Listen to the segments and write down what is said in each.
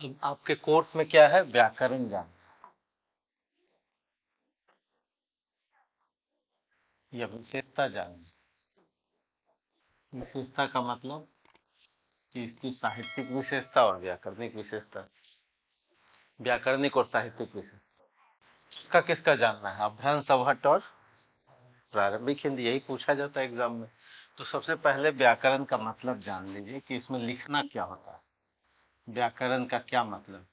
अब आपके कोर्स में क्या है? व्याकरण जानना या विशेषता जानना। विशेषता का मतलब कि इसकी साहित्यिक विशेषता और व्याकरणिक विशेषता। व्याकरणिक और साहित्यिक विशेषता किसका किसका जानना है? अभ्रंश, अवहट्ट और प्रारंभिक हिंदी, यही पूछा जाता है एग्जाम में। तो सबसे पहले व्याकरण का मतलब जान लीजिए कि इसमें लिखना क्या होता है। व्याकरण का क्या मतलब?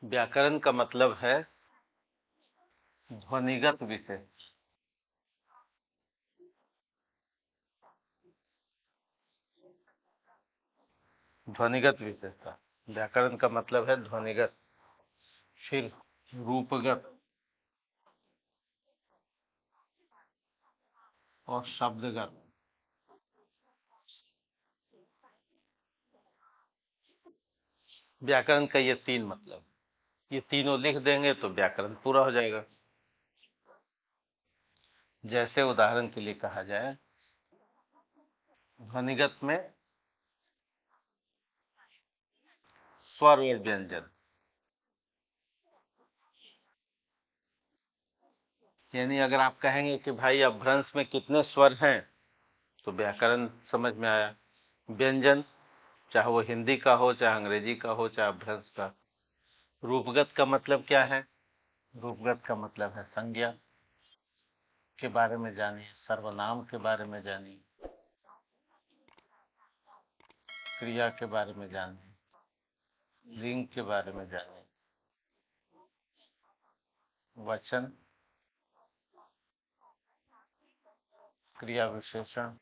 व्याकरण का मतलब है ध्वनिगत विशेष। ध्वनिगत विशेषता। व्याकरण का मतलब है ध्वनिगत, फिर रूपगत और शब्दगत। व्याकरण का ये तीन मतलब, ये तीनों लिख देंगे तो व्याकरण पूरा हो जाएगा। जैसे उदाहरण के लिए कहा जाए, ध्वनिगत में स्वर और व्यंजन, यानी अगर आप कहेंगे कि भाई अपभ्रंश में कितने स्वर हैं, तो व्याकरण समझ में आया। व्यंजन, चाहे वो हिंदी का हो, चाहे अंग्रेजी का हो, चाहे अपभ्रंश का। रूपगत का मतलब क्या है? रूपगत का मतलब है संज्ञा के बारे में जानिए, सर्वनाम के बारे में जानिए, क्रिया के बारे में जानिए, लिंग के बारे में जानिए, वचन, क्रिया विशेषण,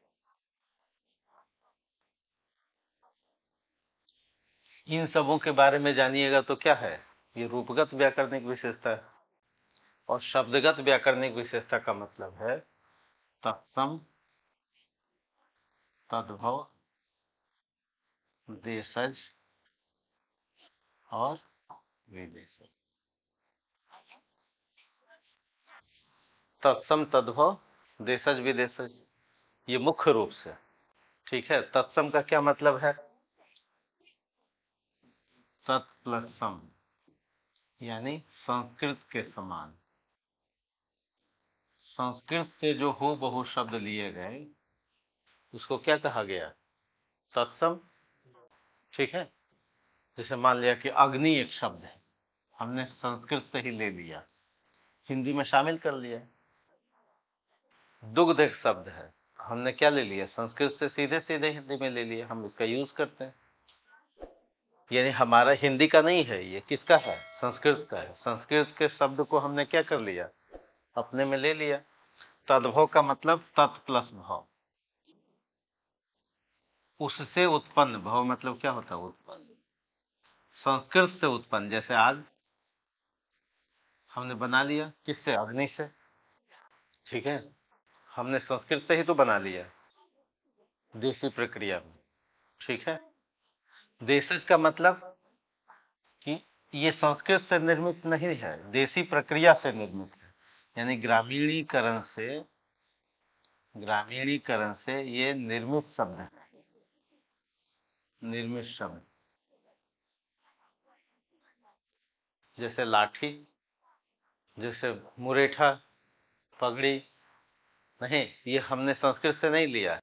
इन सबों के बारे में जानिएगा तो क्या है? ये रूपगत व्याकरणिक विशेषता है। और शब्दगत व्याकरणिक विशेषता का मतलब है तत्सम, तद्भव, देशज और विदेशज। तत्सम, तद्भव, देशज, विदेशज, ये मुख्य रूप से। ठीक है, तत्सम का क्या मतलब है? तत्प्लसम, यानी संस्कृत के समान। संस्कृत से जो हूबहू शब्द लिए गए उसको क्या कहा गया? तत्सम। ठीक है, जैसे मान लिया कि अग्नि एक शब्द है, हमने संस्कृत से ही ले लिया, हिंदी में शामिल कर लिया। दुग्ध एक शब्द है, हमने क्या ले लिया? संस्कृत से सीधे सीधे हिंदी में ले लिया, हम इसका यूज करते हैं। यानी हमारा हिंदी का नहीं है, ये किसका है? संस्कृत का है। संस्कृत के शब्द को हमने क्या कर लिया? अपने में ले लिया। तद्भव का मतलब तत् प्लस भाव, उससे उत्पन्न। भाव मतलब क्या होता है? उत्पन्न। संस्कृत से उत्पन्न, जैसे आज हमने बना लिया किससे? अग्नि से। ठीक है, हमने संस्कृत से ही तो बना लिया, देसी प्रक्रिया में। ठीक है, देशज का मतलब कि ये संस्कृत से निर्मित नहीं है, देसी प्रक्रिया से निर्मित है। यानी ग्रामीणीकरण से ये निर्मित शब्द है। निर्मित शब्द, जैसे लाठी, जैसे मुरेठा, पगड़ी। नहीं, ये हमने संस्कृत से नहीं लिया।